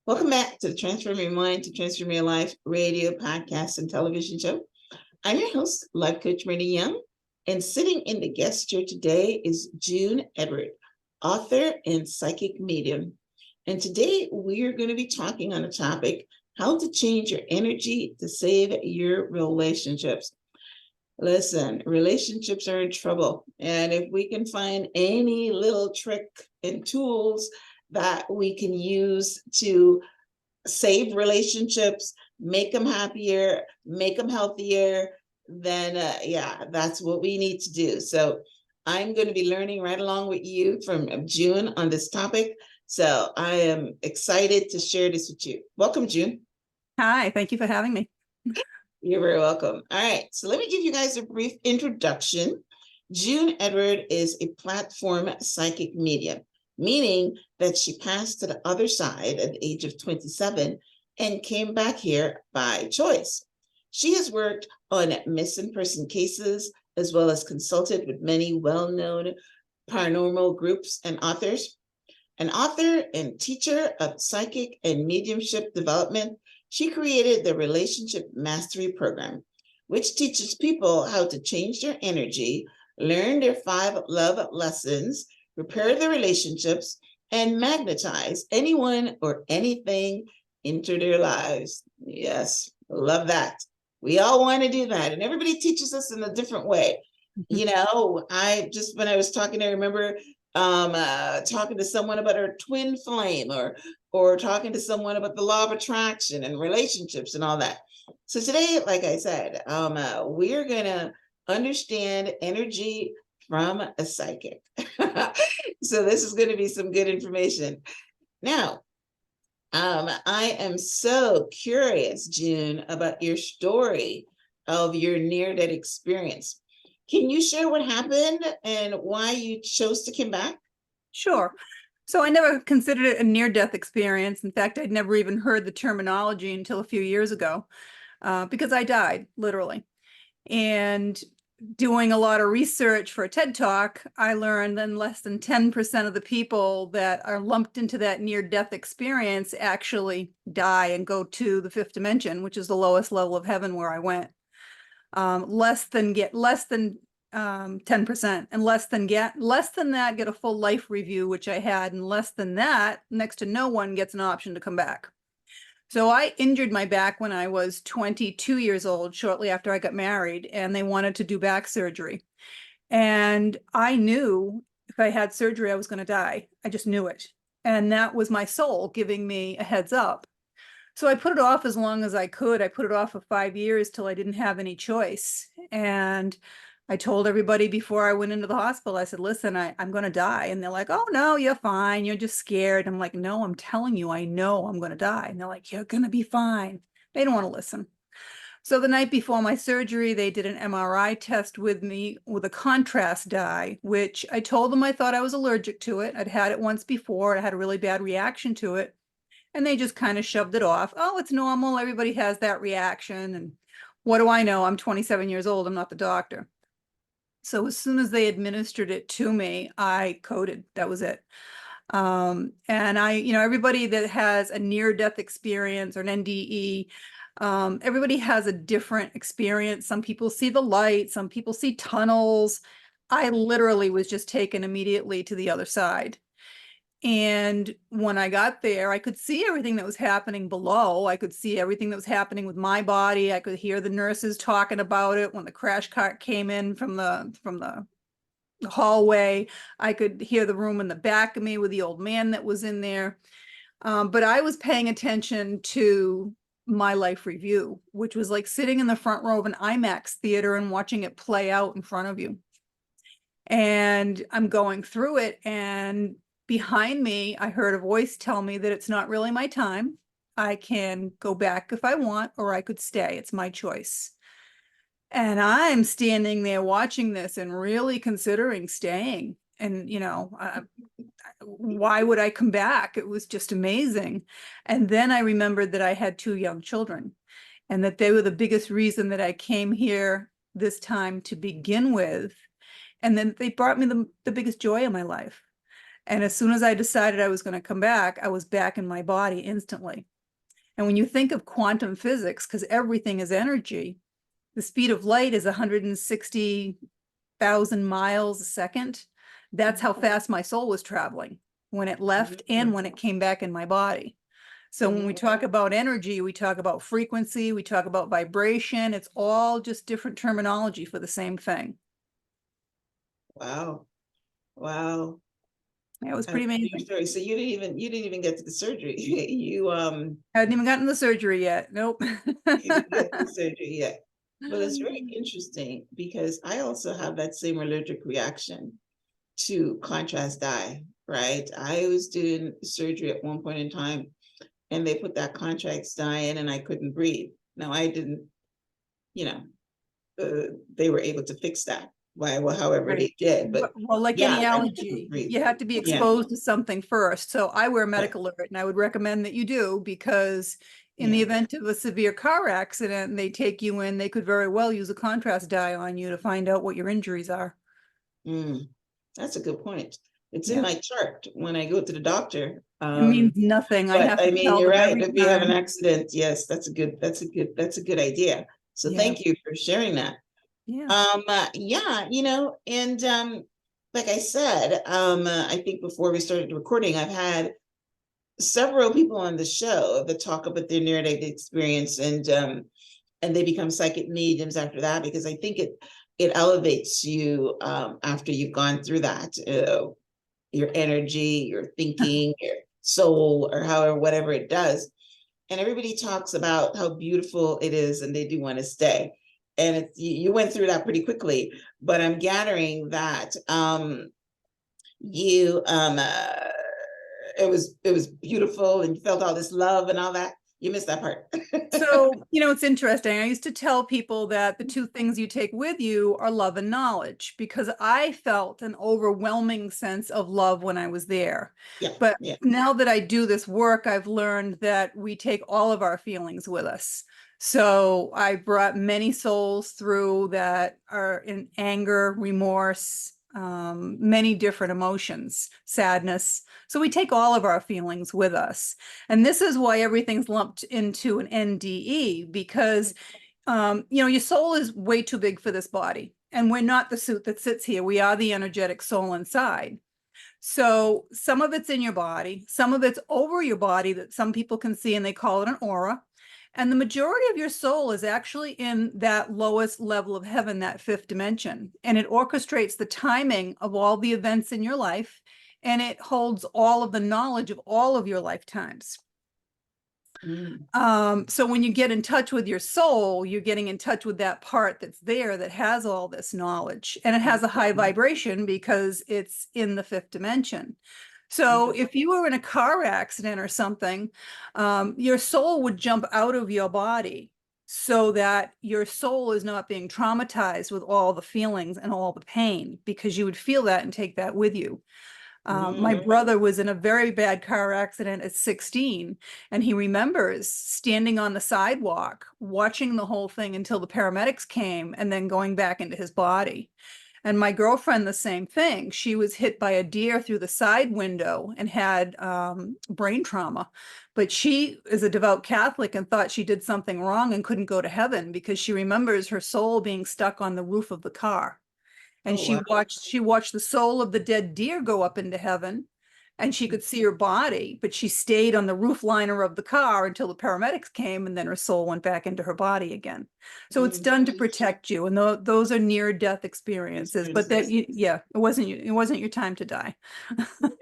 Welcome back to the Transform Your Mind to Transform Your Life radio, podcast, and television show. I'm your host, Life Coach Marina Young, and sitting in the guest chair today is June Edward, author and psychic medium. And today we are going to be talking on a topic, how to change your energy to save your relationships. Listen, relationships are in trouble. And if we can find any little trick and tools that we can use to save relationships, make them happier, make them healthier, then yeah, that's what we need to do. So I'm going to be learning right along with you from June on this topic. So I am excited to share this with you. Welcome, June. Hi, thank you for having me. You're very welcome. All right, so let me give you guys a brief introduction. June Edward is a platform psychic medium, meaning that she passed to the other side at the age of 27 and came back here by choice. She has worked on missing person cases, as well as consulted with many well-known paranormal groups and authors. An author and teacher of psychic and mediumship development, she created the Relationship Mastery Program, which teaches people how to change their energy, learn their 5 love lessons, repair their relationships, and magnetize anyone or anything into their lives. Yes, love that. We all want to do that. And everybody teaches us in a different way. You know, when I was talking, I remember talking to someone about her twin flame, or talking to someone about the law of attraction and relationships and all that. So today, like I said, we're gonna understand energy from a psychic. So this is going to be some good information. Now, I am so curious, June, about your story of your near-death experience. Can you share what happened and why you chose to come back? Sure. So I never considered it a near-death experience. In fact, I'd never even heard the terminology until a few years ago, because I died, literally. And doing a lot of research for a TED Talk, I learned that less than 10% of the people that are lumped into that near-death experience actually die and go to the 5th dimension, which is the lowest level of heaven where I went. Less than 10%, and less than that get a full life review, which I had, and less than that, next to no one gets an option to come back. So I injured my back when I was 22 years old, shortly after I got married, and they wanted to do back surgery. And I knew if I had surgery, I was going to die. I just knew it. And that was my soul giving me a heads up. So I put it off as long as I could. I put it off for 5 years till I didn't have any choice. And I told everybody before I went into the hospital, I said, listen, I'm going to die. And they're like, oh, no, you're fine. You're just scared. I'm like, no, I'm telling you, I know I'm going to die. And they're like, you're going to be fine. They don't want to listen. So the night before my surgery, they did an MRI test with me with a contrast dye, which I told them I thought I was allergic to it. I'd had it once before. I had a really bad reaction to it. And they just kind of shoved it off. Oh, it's normal. Everybody has that reaction. And what do I know? I'm 27 years old. I'm not the doctor. So as soon as they administered it to me, I coded. That was it. And everybody that has a near-death experience or an NDE, everybody has a different experience. Some people see the light. Some people see tunnels. I literally was just taken immediately to the other side. And when I got there, I could see everything that was happening below. I could see everything that was happening with my body. I could hear the nurses talking about it when the crash cart came in from the hallway. I could hear the room in the back of me with the old man that was in there. But I was paying attention to my life review, which was like sitting in the front row of an IMAX theater and watching it play out in front of you. And I'm going through it, and behind me, I heard a voice tell me that it's not really my time. I can go back if I want, or I could stay. It's my choice. And I'm standing there watching this and really considering staying. And, why would I come back? It was just amazing. And then I remembered that I had 2 young children, and that they were the biggest reason that I came here this time to begin with. And then they brought me the biggest joy of my life. And as soon as I decided I was going to come back, I was back in my body instantly. And when you think of quantum physics, because everything is energy, the speed of light is 160,000 miles a second. That's how fast my soul was traveling when it left and when it came back in my body. So when we talk about energy, we talk about frequency, we talk about vibration. It's all just different terminology for the same thing. Wow. Wow. It was I pretty love your amazing. story. So you didn't even get to the surgery. You I hadn't even gotten the surgery yet. Nope. you didn't get to the surgery yet. But it's very interesting because I also have that same allergic reaction to contrast dye, right? I was doing surgery at one point in time and they put that contrast dye in and I couldn't breathe. Now I didn't, you know, they were able to fix that by well, however Right. they did. But Well, like yeah, any I couldn't allergy, breathe. you have to be Yeah, exposed to something first. So I wear a yeah, medical alert, and I would recommend that you do, because in the yeah. event of a severe car accident and they take you in, they could very well use a contrast dye on you to find out what your injuries are. Mm, that's a good point. It's in Yeah. my chart when I go to the doctor. It means nothing. I But have I to mean, tell you're them right. every If you have an time. accident, yes, that's a good idea. So Yeah. thank you for sharing that. Yeah. Yeah, and like I said, I think before we started recording, I've had several people on the show that talk about their near-death experience, and they become psychic mediums after that because I think it elevates you after you've gone through that. Your energy, your thinking, your soul, or however, whatever it does. And everybody talks about how beautiful it is and they do want to stay. And you went through that pretty quickly, but I'm gathering that you it was beautiful and you felt all this love and all that. You missed that part. So, it's interesting. I used to tell people that the two things you take with you are love and knowledge, because I felt an overwhelming sense of love when I was there. Yeah, But yeah. now that I do this work, I've learned that we take all of our feelings with us. So I brought many souls through that are in anger, remorse, many different emotions, sadness. So we take all of our feelings with us. And this is why everything's lumped into an NDE, because your soul is way too big for this body. And we're not the suit that sits here. We are the energetic soul inside. So some of it's in your body, some of it's over your body that some people can see, and they call it an aura. And the majority of your soul is actually in that lowest level of heaven, that fifth dimension. And it orchestrates the timing of all the events in your life. And it holds all of the knowledge of all of your lifetimes. Mm. So when you get in touch with your soul, you're getting in touch with that part that's there that has all this knowledge, and it has a high vibration because it's in the fifth dimension. So if you were in a car accident or something, your soul would jump out of your body so that your soul is not being traumatized with all the feelings and all the pain, because you would feel that and take that with you. My brother was in a very bad car accident at 16, and he remembers standing on the sidewalk, watching the whole thing until the paramedics came, and then going back into his body. And my girlfriend, the same thing. She was hit by a deer through the side window and had brain trauma. But she is a devout Catholic and thought she did something wrong and couldn't go to heaven because she remembers her soul being stuck on the roof of the car. And Oh, wow. she watched the soul of the dead deer go up into heaven, and she could see her body, but she stayed on the roof liner of the car until the paramedics came, and then her soul went back into her body again. So it's done to protect you, and those are near death experiences. But that, yeah, it wasn't your time to die.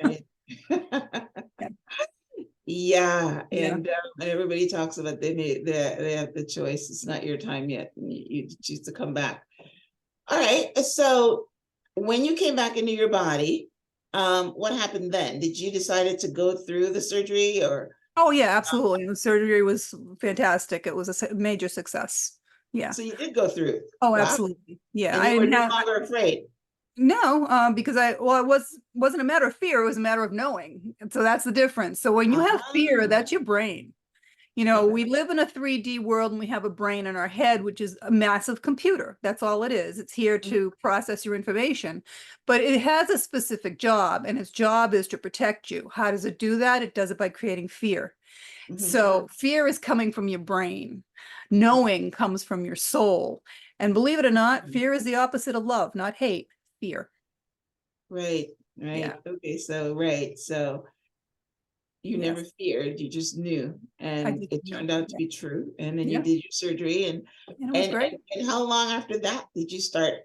Right. Yeah. Yeah, Yeah. and everybody talks about they have the choice. It's not your time yet, and you choose to come back. All right. So when you came back into your body, what happened then? Did you decided to go through the surgery or? Oh yeah, absolutely. The surgery was fantastic. It was a major success. Yeah. So you did go through. Oh, Wow. absolutely. Yeah. And I you were didn't no have, longer afraid. No, because it wasn't a matter of fear, it was a matter of knowing. And so that's the difference. So when you have fear, Ah, that's your brain. You know, Okay. we live in a 3D world and we have a brain in our head, which is a massive computer. That's all it is. It's here to process your information, but it has a specific job, and its job is to protect you. How does it do that? It does it by creating fear. Mhm. So fear is coming from your brain. Knowing comes from your soul. And believe it or not, Mhm. fear is the opposite of love, not hate, fear. Right, Yeah. right. Okay, so right. So you never Yes. feared, you just knew, I and just it knew. turned out to Yeah. be true. And then you Yeah. did your surgery, And it was and great. and, and how long after that did you start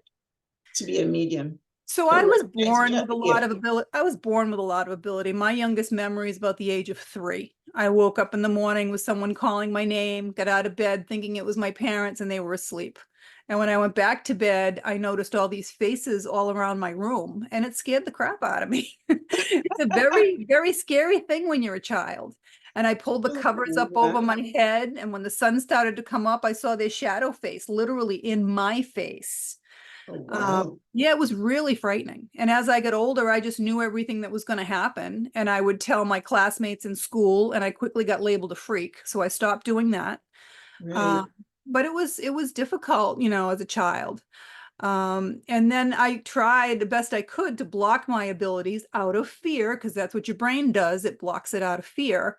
to be a medium So or I was recognize you born have with a the lot of gift? ability. I was born with a lot of ability. My youngest memory is about the age of 3. I woke up in the morning with someone calling my name, got out of bed thinking it was my parents and they were asleep. And when I went back to bed, I noticed all these faces all around my room and it scared the crap out of me. It's a very, very scary thing when you're a child. And I pulled the Oh, covers up over wow. my head. And when the sun started to come up, I saw their shadow face literally in my face. Oh, wow. Yeah, it was really frightening. And as I got older, I just knew everything that was going to happen. And I would tell my classmates in school, and I quickly got labeled a freak. So I stopped doing that. Right. Uh, but it was difficult, you know, as a child. And then I tried the best I could to block my abilities out of fear, because that's what your brain does. It blocks it out of fear.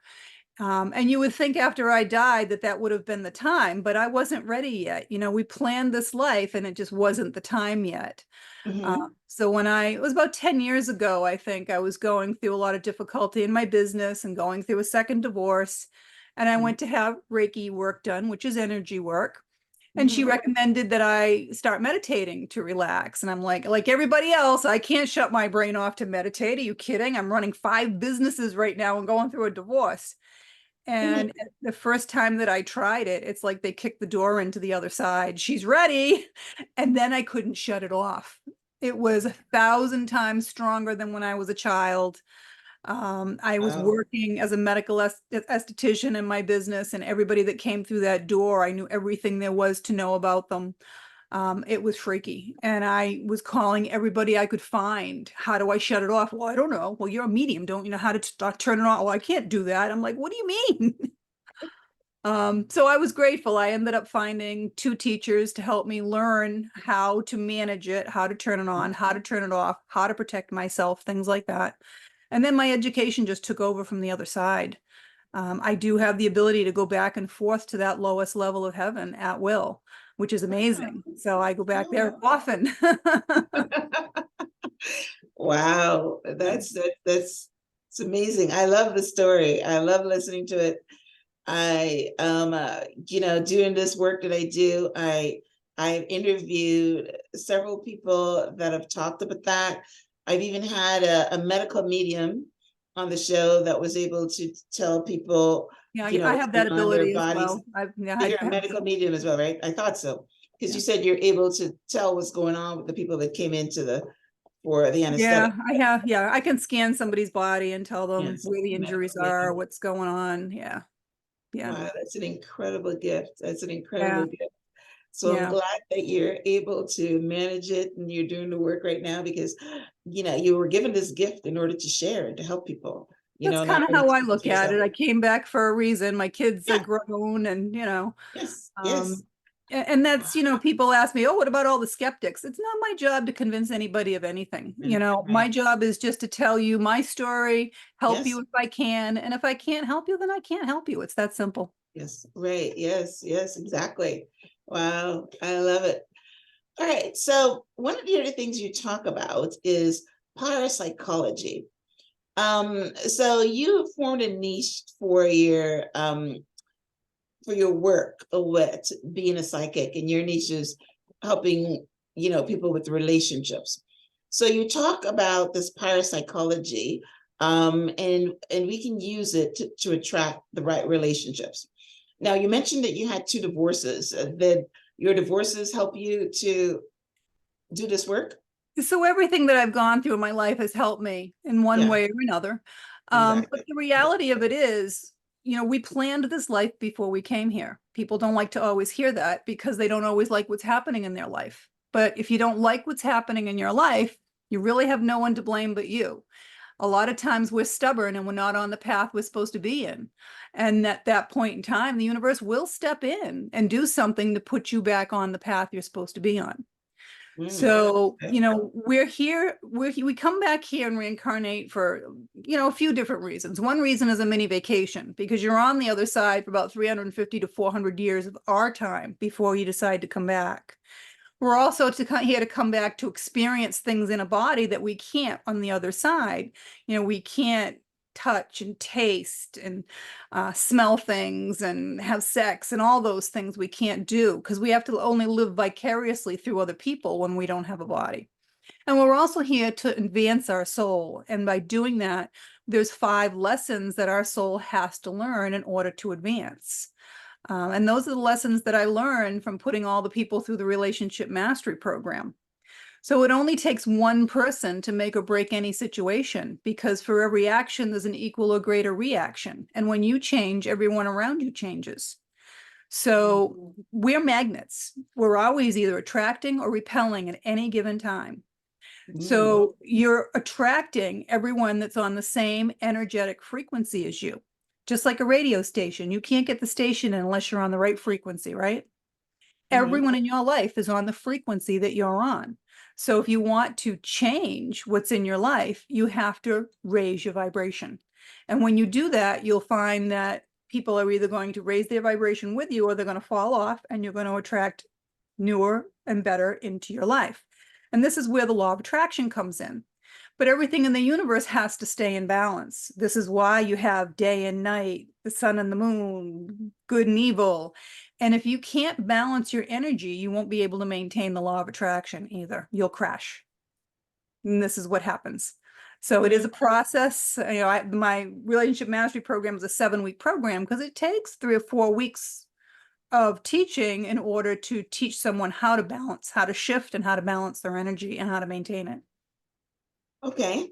And you would think after I died that that would have been the time, but I wasn't ready yet. You know, we planned this life and it just wasn't the time yet. Hmm. So it was about 10 years ago, I think I was going through a lot of difficulty in my business and going through a second divorce. And I went to have Reiki work done, which is energy work. And she Hmm. recommended that I start meditating to relax. And I'm like everybody else, I can't shut my brain off to meditate. Are you kidding? I'm running 5 businesses right now and going through a divorce. And Hmm. the first time that I tried it, it's like they kicked the door into the other side. She's ready. And then I couldn't shut it off. It was 1,000 times stronger than when I was a child. I was Wow. working as a medical esthetician in my business, and everybody that came through that door, I knew everything there was to know about them. It was freaky. And I was calling everybody I could find. How do I shut it off? Well, I don't know. Well, you're a medium. Don't you know how to turn it on? Well, I can't do that. I'm like, what do you mean? So I was grateful. I ended up finding 2 teachers to help me learn how to manage it, how to turn it on, how to turn it off, how to protect myself, things like that. And then my education just took over from the other side. I do have the ability to go back and forth to that lowest level of heaven at will, which is amazing. So I go back there Oh. often. Wow. That's it's amazing. I love the story. I love listening to it. I doing this work that I do, I've interviewed several people that have talked about that. I've even had a medical medium on the show that was able to tell people, Yeah, you know, I what's have that going on in their ability as bodies. well. Yeah, You're I a have, medical medium as well, right? I thought so. Because yeah. you said you're able to tell what's going on with the people that came into for the Yeah, anesthetic. yeah, I can scan somebody's body and tell them Yes, where the medical injuries are, medium. what's going on. Yeah, yeah, Wow, that's an incredible gift. That's an incredible yeah, gift. So I'm yeah. glad that you're able to manage it and you're doing the work right now because, you were given this gift in order to share and to help people, That's not kind of only how to I keep it look to at yourself. it. I came back for a reason. My kids are Yeah. grown and, Yes. Yes. um, and that's, people ask me, oh, what about all the skeptics? It's not my job to convince anybody of anything. Right. My Right. job is just to tell you my story, help you Yes. if I can. And if I can't help you, then I can't help you. It's that simple. Yes. Right. Yes. Yes. Exactly. Wow. I love it. All right. So one of the other things you talk about is parapsychology. So you formed a niche for your work with being a psychic, and your niche is helping people with relationships. So you talk about this parapsychology, and we can use it to attract the right relationships. Now you mentioned that you had 2 divorces. That your divorces help you to do this work? So everything that I've gone through in my life has helped me in one Yeah, way or another. But exactly. the reality of it is, we planned this life before we came here. People don't like to always hear that because they don't always like what's happening in their life. But if you don't like what's happening in your life, you really have no one to blame but you. A lot of times we're stubborn and we're not on the path we're supposed to be in. And at that point in time, the universe will step in and do something to put you back on the path you're supposed to be on. So, Okay. you know, we're here, we come back here and reincarnate for, you know, a few different reasons. One reason is a mini vacation, because you're on the other side for about 350 to 400 years of our time before you decide to come back. We're also here to come back to experience things in a body that we can't on the other side. You know, we can't touch and taste and smell things and have sex and all those things we can't do, because we have to only live vicariously through other people when we don't have a body. And we're also here to advance our soul. And by doing that, there's 5 lessons that our soul has to learn in order to advance. And those are the lessons that I learned from putting all the people through the relationship mastery program. So it only takes one person to make or break any situation, because for every action, there's an equal or greater reaction. And when you change, everyone around you changes. So we're magnets. We're always either attracting or repelling at any given time. So you're attracting everyone that's on the same energetic frequency as you. Just like a radio station, you can't get the station unless you're on the right frequency, right? Everyone in your life is on the frequency that you're on. So if you want to change what's in your life, you have to raise your vibration. And when you do that, you'll find that people are either going to raise their vibration with you, or they're going to fall off, and you're going to attract newer and better into your life. And this is where the law of attraction comes in. But everything in the universe has to stay in balance. This is why you have day and night, the sun and the moon, good and evil. And if you can't balance your energy, you won't be able to maintain the law of attraction either. You'll crash. And this is what happens. So it is a process. You know, my relationship mastery program is a 7-week program, because it takes 3 or 4 weeks of teaching in order to teach someone how to balance, how to shift, and how to balance their energy and how to maintain it. Okay,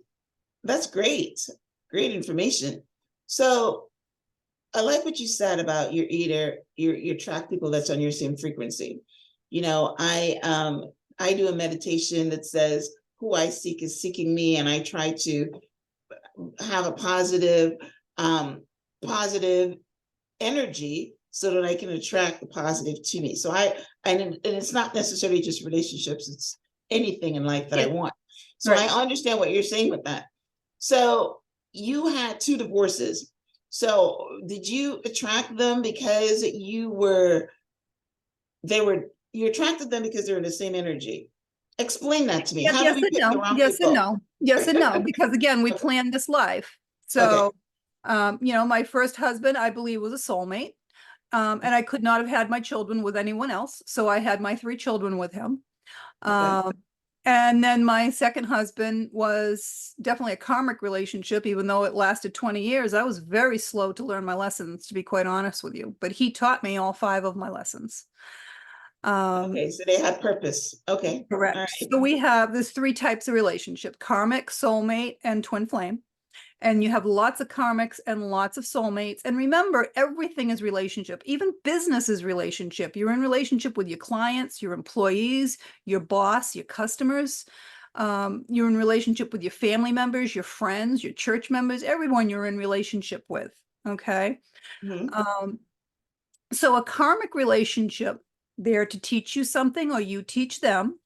that's great. Great information. So I like what you said about you attract people that's on your same frequency. You know, I do a meditation that says, who I seek is seeking me, and I try to have a positive energy so that I can attract the positive to me. So and it's not necessarily just relationships, it's anything in life that I want. So I understand what you're saying with that. So you had 2 divorces. So did you attract them because you attracted them because they're in the same energy? Explain that to me. How do we pick the wrong Yes and people? no. Yes and no, because again, we planned this life. So, you know, my first husband, I believe, was a soulmate. And I could not have had my children with anyone else. So I had my 3 children with him. And then my second husband was definitely a karmic relationship, even though it lasted 20 years. I was very slow to learn my lessons, to be quite honest with you. But he taught me all 5 of my lessons. Okay, so they had purpose. Okay. Correct. Right. So there's 3 types of relationship: karmic, soulmate, and twin flame. And you have lots of karmics and lots of soulmates. And remember, everything is relationship. Even business is relationship. You're in relationship with your clients, your employees, your boss, your customers. You're in relationship with your family members, your friends, your church members, everyone you're in relationship with. Okay. So a karmic relationship, they're to teach you something, or you teach them.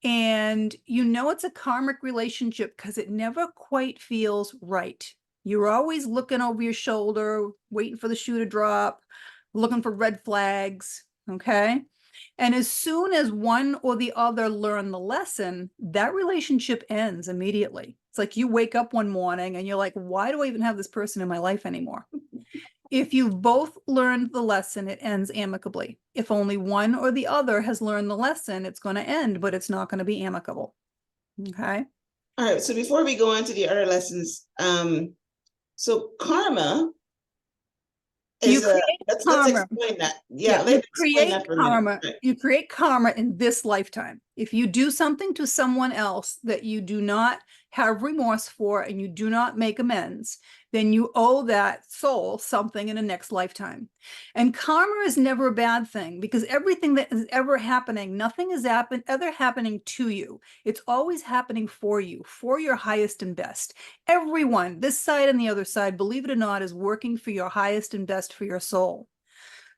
And you know it's a karmic relationship because it never quite feels right. You're always looking over your shoulder, waiting for the shoe to drop, looking for red flags, okay? And as soon as one or the other learn the lesson, that relationship ends immediately. It's like you wake up one morning and you're like, why do I even have this person in my life anymore? If you've both learned the lesson, it ends amicably. If only one or the other has learned the lesson, it's going to end, but it's not going to be amicable. Okay. All right. So before we go on to the other lessons, so karma is let's explain that. Yeah, let's explain that for a minute. Right. You create karma in this lifetime. If you do something to someone else that you do not have remorse for and you do not make amends, then you owe that soul something in a next lifetime. And karma is never a bad thing, because everything that is ever happening, nothing is ever happening to you. It's always happening for you, for your highest and best. Everyone, this side and the other side, believe it or not, is working for your highest and best for your soul.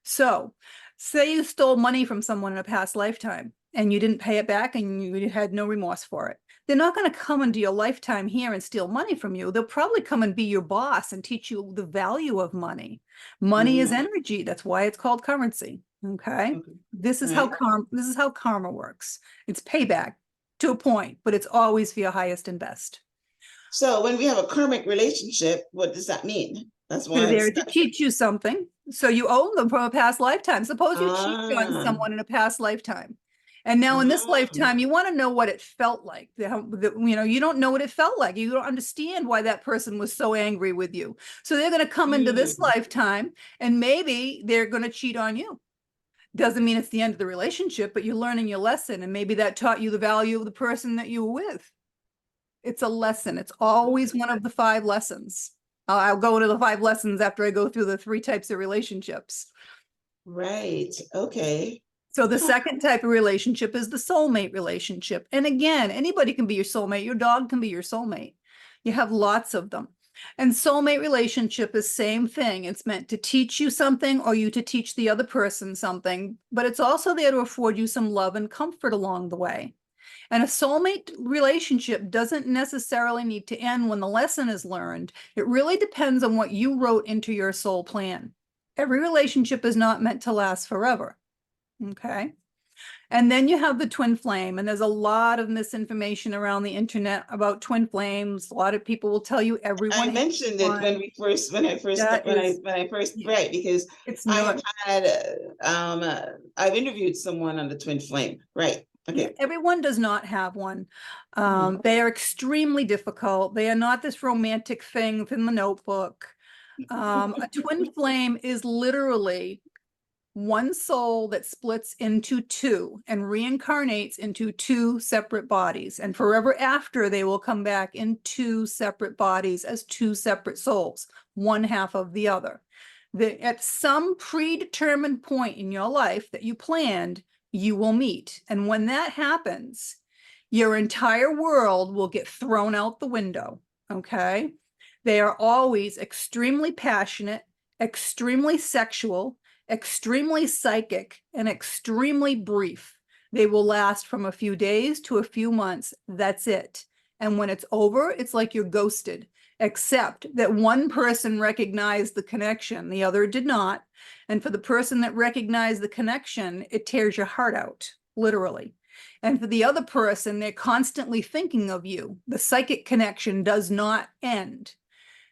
So say you stole money from someone in a past lifetime and you didn't pay it back and you had no remorse for it. They're not going to come into your lifetime here and steal money from you. They'll probably come and be your boss and teach you the value of money. Money is energy. That's why it's called currency. Okay. This is how karma works. It's payback to a point, but it's always for your highest and best. So when we have a karmic relationship, what does that mean? That's why They're there to teach you something. So you own them from a past lifetime. Suppose you cheated on Ah, someone in a past lifetime. And now in this lifetime, you want to know what it felt like. You know, you don't know what it felt like. You don't understand why that person was so angry with you. So they're going to come into this lifetime and maybe they're going to cheat on you. Doesn't mean it's the end of the relationship, but you're learning your lesson. And maybe that taught you the value of the person that you were with. It's a lesson. It's always one of the 5 lessons. I'll go into the 5 lessons after I go through the 3 types of relationships. Right. Okay. So the second type of relationship is the soulmate relationship. And again, anybody can be your soulmate. Your dog can be your soulmate. You have lots of them. And soulmate relationship is same thing. It's meant to teach you something or you to teach the other person something, but it's also there to afford you some love and comfort along the way. And a soulmate relationship doesn't necessarily need to end when the lesson is learned. It really depends on what you wrote into your soul plan. Every relationship is not meant to last forever. Okay. And then you have the twin flame, and there's a lot of misinformation around the internet about twin flames. A lot of people will tell you everyone. I mentioned it when I first, right, because it's I not, have had, I've interviewed someone on the twin flame, right? Okay. Everyone does not have one. They are extremely difficult. They are not this romantic thing from the Notebook. A twin flame is literally one soul that splits into 2 and reincarnates into 2 separate bodies. And forever after, they will come back in 2 separate bodies as 2 separate souls, one half of the other. At some predetermined point in your life that you planned, you will meet. And when that happens, your entire world will get thrown out the window. Okay. They are always extremely passionate, extremely sexual, extremely psychic, and extremely brief. They will last from a few days to a few months. That's it. And when it's over, it's like you're ghosted, except that one person recognized the connection, the other did not. And for the person that recognized the connection, it tears your heart out, literally. And for the other person, they're constantly thinking of you. The psychic connection does not end.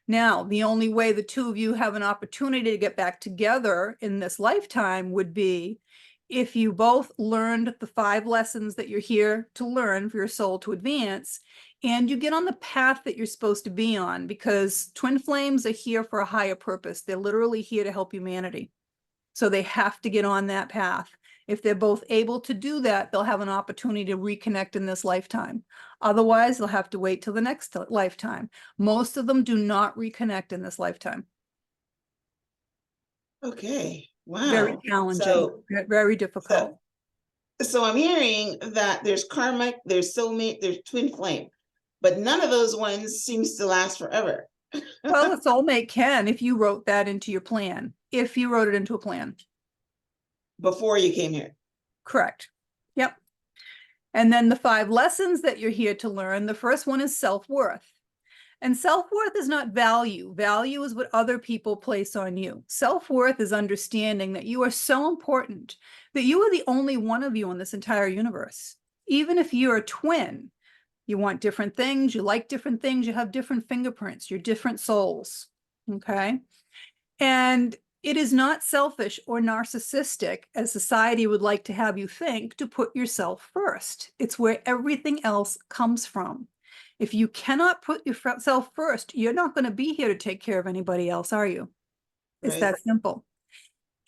Now, the only way the 2 of you have an opportunity to get back together in this lifetime would be if you both learned the 5 lessons that you're here to learn for your soul to advance, and you get on the path that you're supposed to be on, because twin flames are here for a higher purpose. They're literally here to help humanity. So they have to get on that path. If they're both able to do that, they'll have an opportunity to reconnect in this lifetime. Otherwise, they'll have to wait till the next lifetime. Most of them do not reconnect in this lifetime. Okay. Wow. Very challenging, very difficult. So I'm hearing that there's karmic, there's soulmate, there's twin flame, but none of those ones seems to last forever. Well, a soulmate can if you wrote that into your plan, if you wrote it into a plan. Before you came here. Correct. Yep. And then the 5 lessons that you're here to learn, the first one is self-worth. And self-worth is not value. Value is what other people place on you. Self-worth is understanding that you are so important, that you are the only one of you in this entire universe. Even if you're a twin, you want different things, you like different things, you have different fingerprints, you're different souls. Okay. And it is not selfish or narcissistic, as society would like to have you think, to put yourself first. It's where everything else comes from. If you cannot put yourself first, you're not going to be here to take care of anybody else, are you? It's that simple.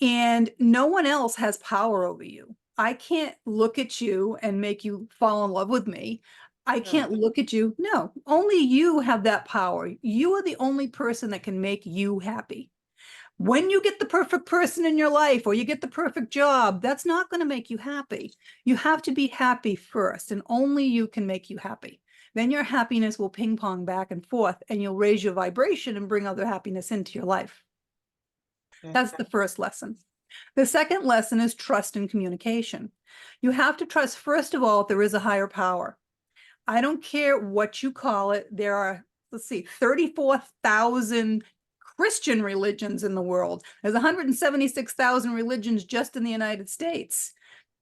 And no one else has power over you. I can't look at you and make you fall in love with me. I can't look at you. No, only you have that power. You are the only person that can make you happy. When you get the perfect person in your life or you get the perfect job, that's not going to make you happy. You have to be happy first, and only you can make you happy. Then your happiness will ping pong back and forth, and you'll raise your vibration and bring other happiness into your life. Okay. That's the first lesson. The second lesson is trust and communication. You have to trust, first of all, there is a higher power. I don't care what you call it. There are, let's see, 34,000 Christian religions in the world. There's 176,000 religions just in the United States.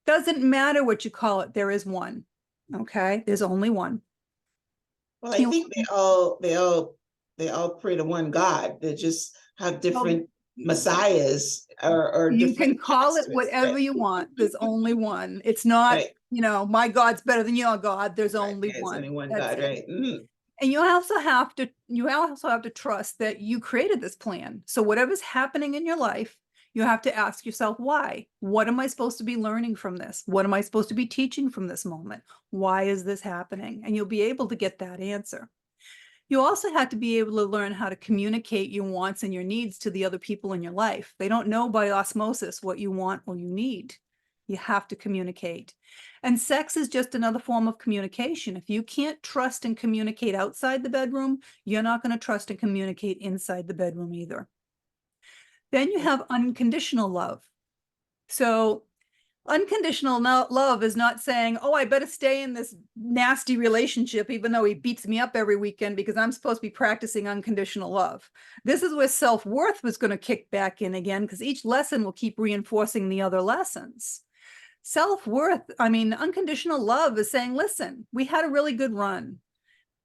Doesn't matter what you call it. There is one. Okay. There's only one. Well, I think they all pray to one God. They just have different messiahs or You different can call it pastors, whatever right? you want. There's only one. It's not, Right. my God's better than your God. There's Right. only Yeah, it's only one. one That's God, it. right? Mhm. And you also have to trust that you created this plan. So whatever's happening in your life, you have to ask yourself, why? What am I supposed to be learning from this? What am I supposed to be teaching from this moment? Why is this happening? And you'll be able to get that answer. You also have to be able to learn how to communicate your wants and your needs to the other people in your life. They don't know by osmosis what you want or you need. You have to communicate. And sex is just another form of communication. If you can't trust and communicate outside the bedroom, you're not going to trust and communicate inside the bedroom either. Then you have unconditional love. So unconditional love is not saying, oh, I better stay in this nasty relationship, even though he beats me up every weekend because I'm supposed to be practicing unconditional love. This is where self-worth was going to kick back in again, because each lesson will keep reinforcing the other lessons. Self-worth, unconditional love is saying, listen, we had a really good run.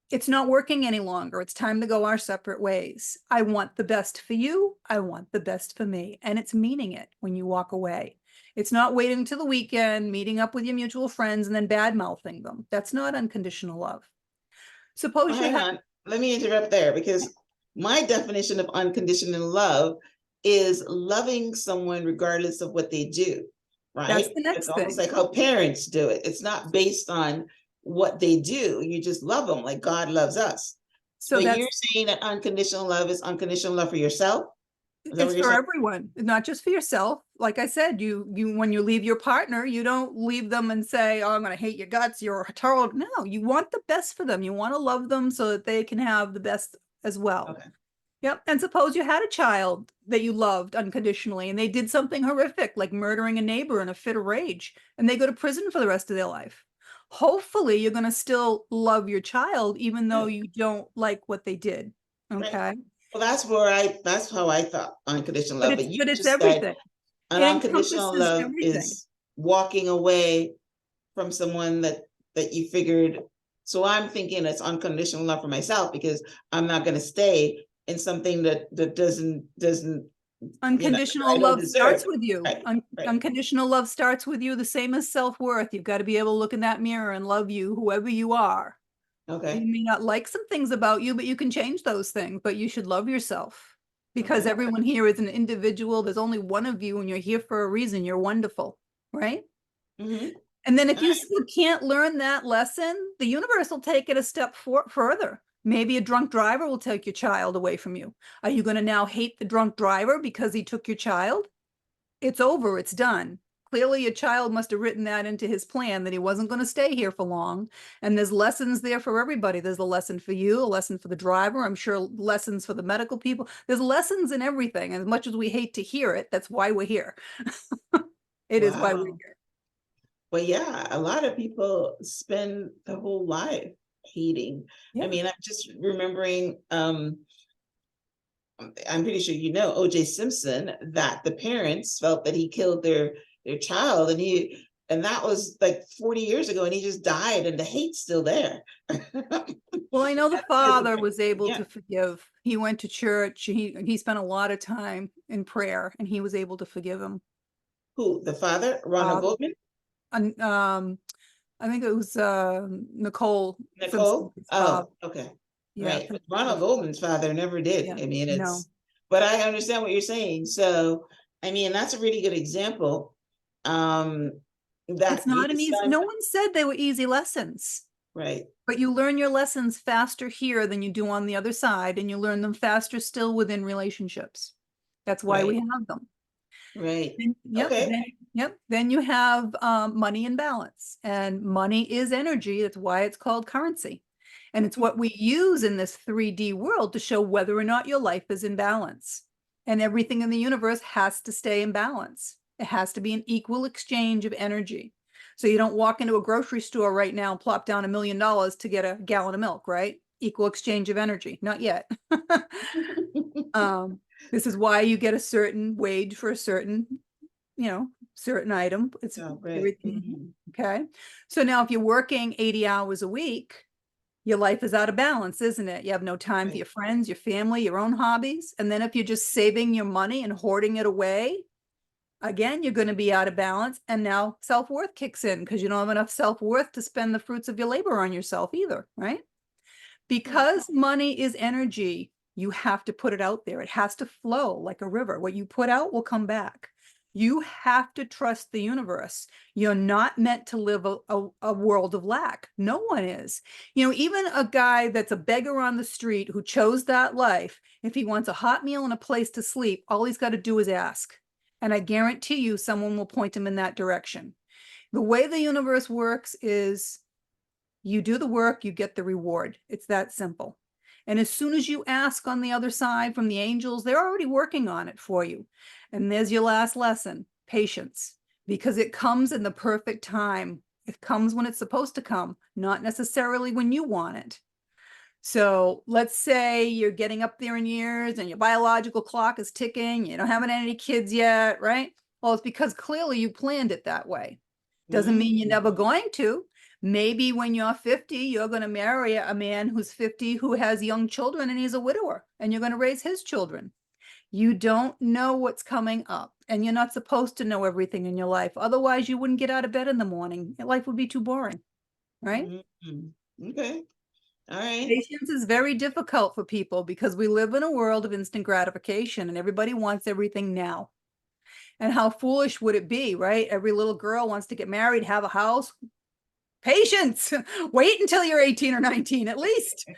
It's not working any longer. It's time to go our separate ways. I want the best for you. I want the best for me. And it's meaning it when you walk away. It's not waiting till the weekend, meeting up with your mutual friends and then bad mouthing them. That's not unconditional love. Suppose Well, you hang have. on. Let me interrupt there because my definition of unconditional love is loving someone regardless of what they do, That's right? the It's next almost thing. like how parents do it. It's not based on what they do. You just love them like God loves us. So But that's you're saying that unconditional love is unconditional love for yourself? Is that what it's you're for saying? everyone, not just for yourself. Like I said, you when you leave your partner, you don't leave them and say, oh, I'm going to hate your guts, you're terrible. No, you want the best for them. You want to love them so that they can have the best as well. Okay. Yep. And suppose you had a child that you loved unconditionally and they did something horrific, like murdering a neighbor in a fit of rage, and they go to prison for the rest of their life. Hopefully, you're going to still love your child, even though Right. you don't like what they did. Right. Okay. Well, that's how I thought unconditional But love. it's But you but it's just said everything. an It unconditional encompasses love everything. is walking away from someone that you figured. So I'm thinking it's unconditional love for myself because I'm not going to stay in something that doesn't Unconditional I don't love deserve. starts with you. Right, right. Unconditional love starts with you, the same as self-worth. You've got to be able to look in that mirror and love you, whoever you are. You Okay, may not like some things about you, but you can change those things. But you should love yourself, because okay. everyone here is an individual. There's only one of you and you're here for a reason. You're wonderful, right? Mm-hmm. And then if you still can't learn that lesson, the universe will take it a step further. Maybe a drunk driver will take your child away from you. Are you going to now hate the drunk driver because he took your child? It's over. It's done. Clearly, your child must have written that into his plan that he wasn't going to stay here for long. And there's lessons there for everybody. There's a lesson for you, a lesson for the driver. I'm sure lessons for the medical people. There's lessons in everything. As much as we hate to hear it, that's why we're here. It is why we're Wow. here. Well, yeah, a lot of people spend the whole life hating. I Yeah. mean, I'm just remembering, I'm pretty sure you know O.J. Simpson, that the parents felt that he killed their child, and that was like 40 years ago, and he just died, and the hate's still there. Well, I know the Because of father was able yeah. to forgive. He went to church. He spent a lot of time in prayer, and he was able to forgive him. Who, the father, Ronald Father. Goldman? And I think it was Nicole Nicole? Simpson's father. Oh, okay. Yeah, Right. But Ronald Goldman's father never did. yeah. I mean, No, but I understand what you're saying. So, I mean, that's a really good example. it's That you not an easy. decide, No one said they were easy lessons. Right. But you learn your lessons faster here than you do on the other side, and you learn them faster still within relationships. That's why we Right. have them. Right. Yep. Okay. Then you have money in balance, and money is energy. That's why it's called currency. And it's what we use in this 3D world to show whether or not your life is in balance. And everything in the universe has to stay in balance. It has to be an equal exchange of energy. So you don't walk into a grocery store right now and plop down $1 million to get a gallon of milk, right? Equal exchange of energy. Not yet. This is why you get a certain wage for a certain, certain item. It's Oh, great. everything. Okay. So now if you're working 80 hours a week, your life is out of balance, isn't it? You have no time for Right. your friends, your family, your own hobbies. And then if you're just saving your money and hoarding it away, again, you're going to be out of balance. And now self-worth kicks in because you don't have enough self-worth to spend the fruits of your labor on yourself either, right? Right. Because money is energy, you have to put it out there. It has to flow like a river. What you put out will come back. You have to trust the universe. You're not meant to live a world of lack. No one is. Even a guy that's a beggar on the street who chose that life, if he wants a hot meal and a place to sleep, all he's got to do is ask. And I guarantee you someone will point him in that direction. The way the universe works is you do the work, you get the reward. It's that simple. And as soon as you ask on the other side from the angels, they're already working on it for you. And there's your last lesson, patience, because it comes in the perfect time. It comes when it's supposed to come, not necessarily when you want it. So let's say you're getting up there in years and your biological clock is ticking, you don't have any kids yet, right? Well, it's because clearly you planned it that way. Doesn't mean you're never going to. Maybe when you're 50, you're going to marry a man who's 50 who has young children and he's a widower and you're going to raise his children. You don't know what's coming up and you're not supposed to know everything in your life. Otherwise, you wouldn't get out of bed in the morning. Your life would be too boring, right? Okay. All right. Patience is very difficult for people because we live in a world of instant gratification and everybody wants everything now. And how foolish would it be, right? Every little girl wants to get married, have a house. Patience. Wait until you're 18 or 19 at least.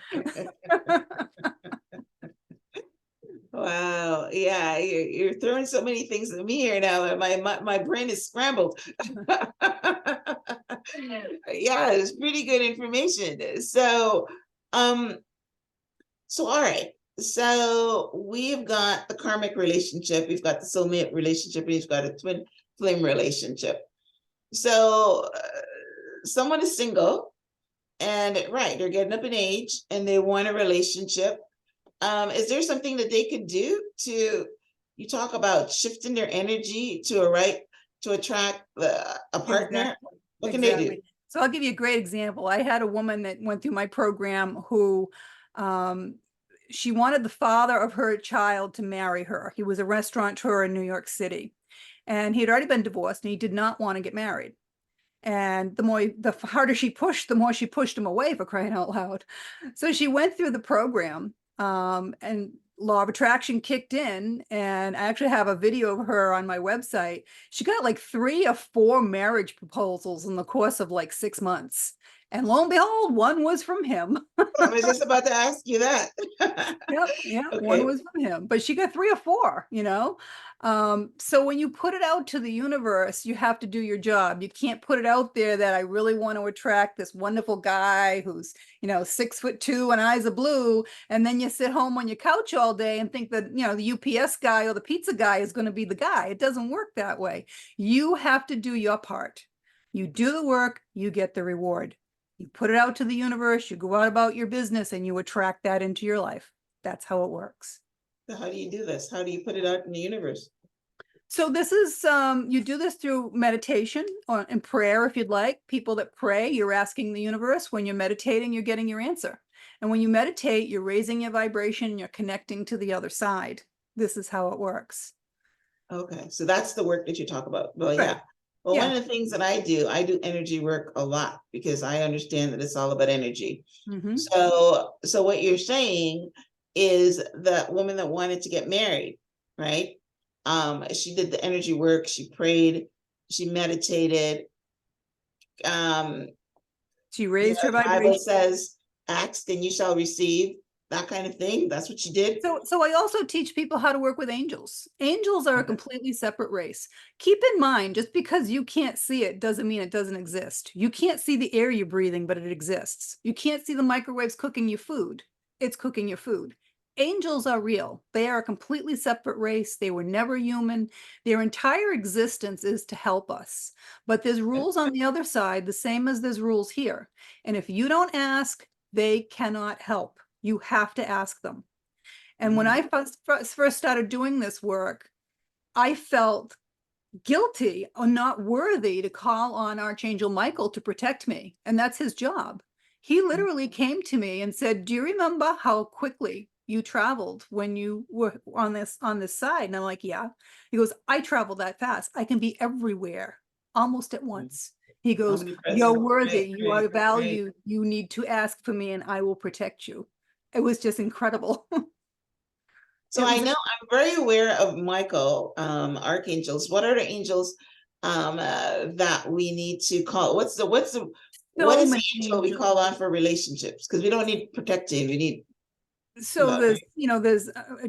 Wow. Yeah, you're throwing so many things at me here now, and my brain is scrambled. Yeah, it's pretty good information. Um, so all right. So we've got the karmic relationship, we've got the soulmate relationship, we've got a twin flame relationship. So someone is single, and right, they're getting up in age, and they want a relationship. Is there something that they could do to, you talk about shifting their energy to attract a partner? Exactly. What can they do? Exactly. So I'll give you a great example. I had a woman that went through my program who she wanted the father of her child to marry her. He was a restaurateur in New York City, and he had already been divorced, and he did not want to get married. And the harder she pushed, the more she pushed him away, for crying out loud. So she went through the program, and law of attraction kicked in. And I actually have a video of her on my website. She got like 3 or 4 marriage proposals in the course of like 6 months. And lo and behold, one was from him. I was just about to ask you that. Yep, one Okay. was from him, but she got 3 or 4. So when you put it out to the universe, you have to do your job. You can't put it out there that I really want to attract this wonderful guy who's 6'2" and eyes are blue, and then you sit home on your couch all day and think that the UPS guy or the pizza guy is going to be the guy. It doesn't work that way. You have to do your part. You do the work, you get the reward. You put it out to the universe, you go out about your business, and you attract that into your life. That's how it works. So how do you do this? How do you put it out in the universe? So this is, you do this through meditation or in prayer, if you'd like. People that pray, you're asking the universe. When you're meditating, you're getting your answer. And when you meditate, you're raising your vibration, you're connecting to the other side. This is how it works. Okay, so that's the work that you talk about. Well, Right. yeah. Well, Yeah. one of the things that I do energy work a lot because I understand that it's all about energy. Mm-hmm. So what you're saying is that woman that wanted to get married, right? She did the energy work, she prayed, she meditated. She You raised know, her the Bible vibration. says, ask and you shall receive, that kind of thing. That's what she did. So I also teach people how to work with angels. Angels are a completely separate race. Keep in mind, just because you can't see it doesn't mean it doesn't exist. You can't see the air you're breathing, but it exists. You can't see the microwaves cooking your food. It's cooking your food. Angels are real. They are a completely separate race. They were never human. Their entire existence is to help us. But there's rules on the other side, the same as there's rules here. And if you don't ask, they cannot help. You have to ask them. And when I first started doing this work, I felt guilty or not worthy to call on Archangel Michael to protect me. And that's his job. He literally came to me and said, do you remember how quickly you traveled when you were on this side? And I'm like, yeah. He goes, I travel that fast. I can be everywhere almost at once. He goes, you're Omnipresent. worthy. Right, You right, are right. valued. You need to ask for me and I will protect you. It was just incredible. So It I was know I'm very aware of Michael, archangels. What are the angels that we need to call? What so is the many angel we angels. call on for relationships? Because we don't need protecting, we need So love. there's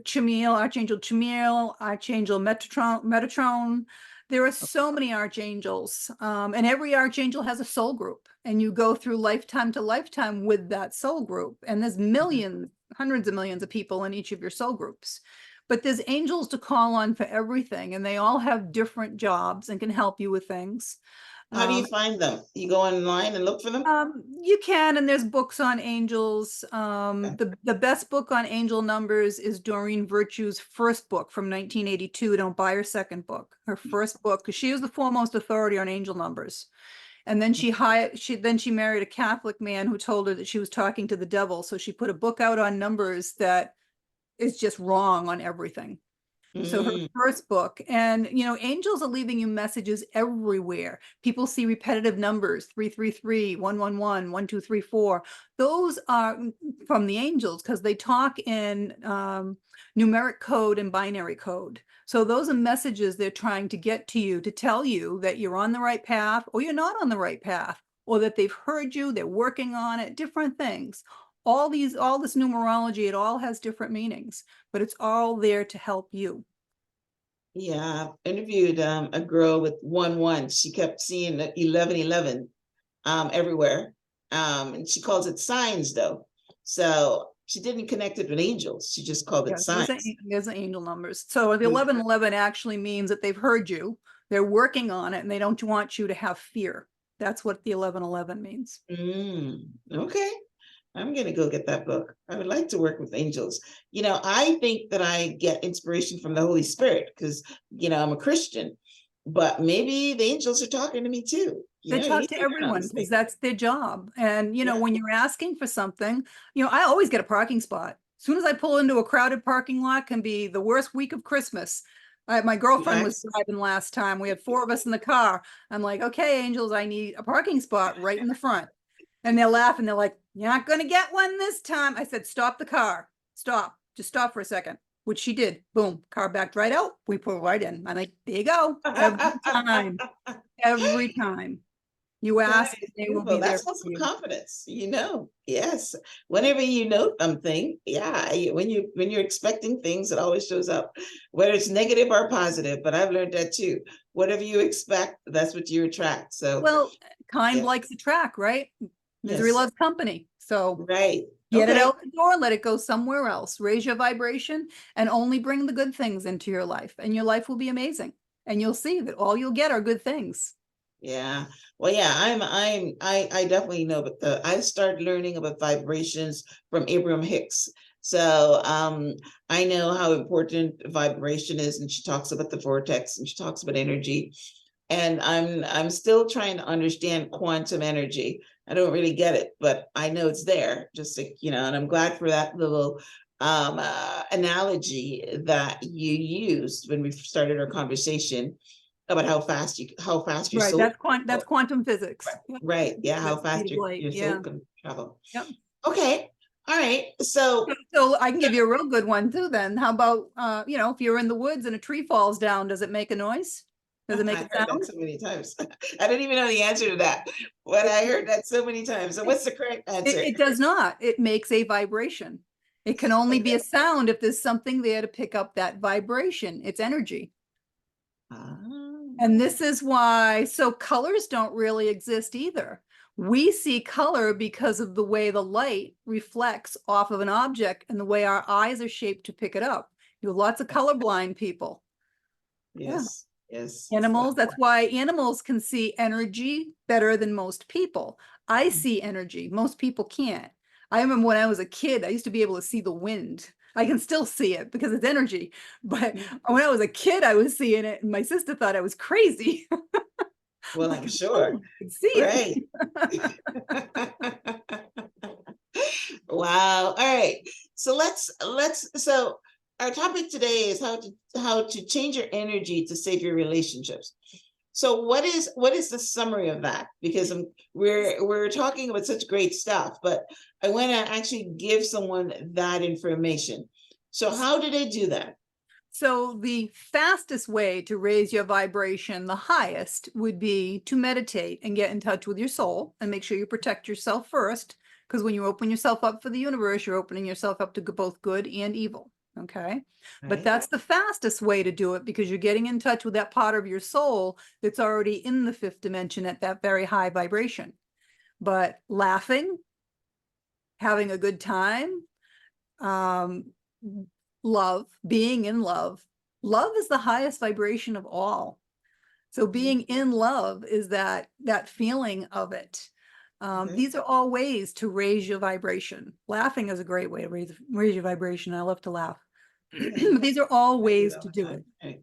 Chamiel, Archangel Chamiel, Archangel Metatron. There are so many archangels, and every archangel has a soul group, and you go through lifetime to lifetime with that soul group. And there's millions, hundreds of millions of people in each of your soul groups. But there's angels to call on for everything, and they all have different jobs and can help you with things. How do you Um, find them? You go online and look for them? you can, and there's books on angels. Okay. The best book on angel numbers is Doreen Virtue's first book from 1982. Don't buy her second book. Her first book, because she was the foremost authority on angel numbers. And then she married a Catholic man who told her that she was talking to the devil. So she put a book out on numbers that is just wrong on everything. So her Mm, first book, and angels are leaving you messages everywhere. People see repetitive numbers, 333, 111, 1234. Those are from the angels because they talk in numeric code and binary code. So those are messages they're trying to get to you to tell you that you're on the right path or you're not on the right path, or that they've heard you, they're working on it, different things. All this numerology, it all has different meanings, but it's all there to help you. yeah, I've interviewed a girl with 1-1. She kept seeing the 11-11 everywhere. And she calls it signs though. So she didn't connect it with angels. She just called it Yeah, signs. there's angel numbers. So the 1111 actually means that they've heard you, they're working on it, and they don't want you to have fear. That's what the 1111 means. Okay. I'm going to go get that book. I would like to work with angels. I think that I get inspiration from the Holy Spirit because, I'm a Christian, but maybe the angels are talking to me too. They You talk need to to learn on everyone this because thing. that's their job. And, Yeah. when you're asking for something, I always get a parking spot. As soon as I pull into a crowded parking lot, can be the worst week of Christmas. My You girlfriend was ask. driving last time. We had 4 of us in the car. I'm like, okay, angels, I need a parking spot right in the front. And they're laughing. They're like, you're not going to get one this time. I said, stop the car. Stop. Just stop for a second, which she did. Boom. Car backed right out. We put it right in. I'm like, there you go. Every time. Every time. You That ask, is they will beautiful. be there That's for also you. confidence, Yes. Whenever you know something, yeah, when you're expecting things, it always shows up, whether it's negative or positive. But I've learned that too. Whatever you expect, that's what you attract. So Well, kind yeah, likes attract, right? Misery yes, loves company. So right. get it Okay. out the door, let it go somewhere else. Raise your vibration and only bring the good things into your life, and your life will be amazing. And you'll see that all you'll get are good things. Yeah. Well, yeah, I definitely know, but I started learning about vibrations from Abraham Hicks. So I know how important vibration is, and she talks about the vortex and she talks about energy. And I'm still trying to understand quantum energy. I don't really get it, but I know it's there, just like, and I'm glad for that little analogy that you used when we started our conversation about how fast your Right. soul That's quantum physics. Yep. right, yeah, how The fast speed of light. your soul Yeah. can travel. Yep. Okay, all right, so So I can give you a real good one too then. How about if you're in the woods and a tree falls down, does it make a noise? Does it I make a heard that sound? so many times. I don't even know the answer to that, but I heard that so many times. So what's the correct answer? It does not. It makes a vibration. It can only be a Okay. sound if there's something there to pick up that vibration. It's energy. Ah, And this is why, so colors don't really exist either. We see color because of the way the light reflects off of an object and the way our eyes are shaped to pick it up. You have lots of colorblind people. Yeah. yes, yes. Animals, that's why animals can see energy better than most people. I see energy, most people can't. I remember when I was a kid, I used to be able to see the wind. I can still see it because it's energy. But when I was a kid, I was seeing it, and my sister thought I was crazy. Well, Like, I'm oh, sure. I can see Right. it. Wow. All right. So so our topic today is how to change your energy to save your relationships. So what is the summary of that? Because we're talking about such great stuff, but I want to actually give someone that information. So how do they do that? So the fastest way to raise your vibration, the highest, would be to meditate and get in touch with your soul and make sure you protect yourself first. Because when you open yourself up for the universe, you're opening yourself up to both good and evil. Okay. But Right? that's the fastest way to do it because you're getting in touch with that part of your soul that's already in the fifth dimension at that very high vibration. But laughing, having a good time, um, love, being in love. Love is the highest vibration of all. So being in love is that feeling of it. Okay. These are all ways to raise your vibration. Laughing is a great way to raise your vibration. I love to laugh. Yeah. These are all I do ways that to all the do time. it. Right.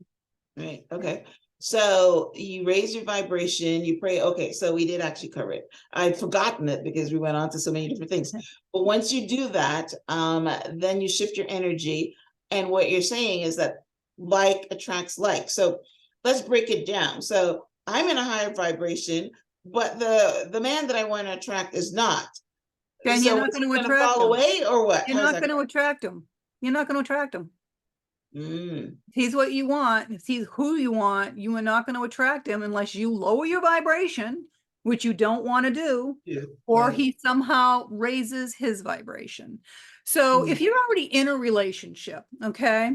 Right. Okay. So you raise your vibration, you pray. Okay. So we did actually cover it. I'd forgotten it because we went on to so many different things. But once you do that, then you shift your energy. And what you're saying is that like attracts like. So let's break it down. So I'm in a higher vibration, but the man that I want to attract is not. Then you're So not is going to he going to attract fall them. away or what? You're How's not that going to attract them. You're not going to attract them. going? If he's what you want, if he's who you want, you are not going to attract him unless you lower your vibration, which you don't want to do, Yeah. or Right. he somehow raises his vibration. So if you're already in a relationship, okay,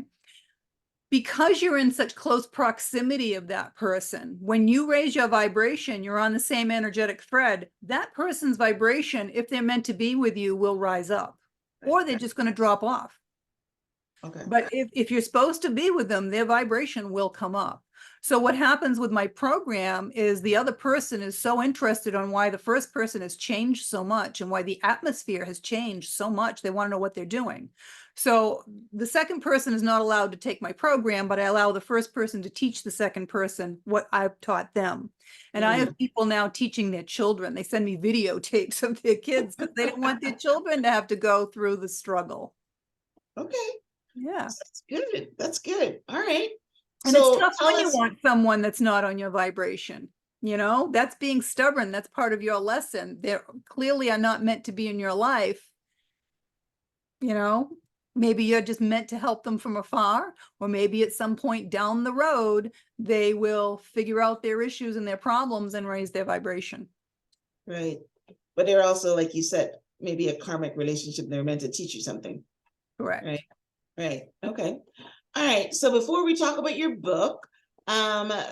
because you're in such close proximity of that person, when you raise your vibration, you're on the same energetic thread. That person's vibration, if they're meant to be with you, will rise up, or they're just going to drop off. Okay. But if you're supposed to be with them, their vibration will come up. So what happens with my program is the other person is so interested on why the first person has changed so much and why the atmosphere has changed so much. They want to know what they're doing. So the second person is not allowed to take my program, but I allow the first person to teach the second person what I've taught them. And I have people now teaching their children. They send me videotapes of their kids because they don't want their children to have to go through the struggle. Okay. Yeah. That's good. That's good. All right. And it's So tough tell when you us, want someone that's not on your vibration. You know, that's being stubborn. That's part of your lesson. They clearly are not meant to be in your life. You know, maybe you're just meant to help them from afar, or maybe at some point down the road, they will figure out their issues and their problems and raise their vibration. right. But they're also, like you said, maybe a karmic relationship. They're meant to teach you something. Correct. Right. Right. Okay. All right. So before we talk about your book,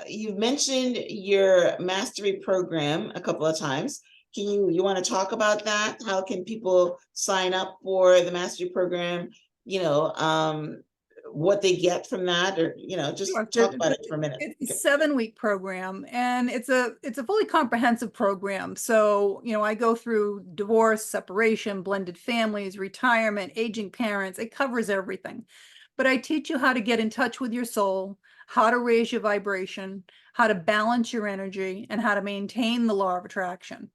you've mentioned your mastery program a couple of times. Can you want to talk about that? How can people sign up for the mastery program? You know, what they get from that, or just Sure. talk about it for a minute. It's a 7-week program, and it's a fully comprehensive program. So, I go through divorce, separation, blended families, retirement, aging parents. It covers everything. But I teach you how to get in touch with your soul, how to raise your vibration, how to balance your energy, and how to maintain the law of attraction.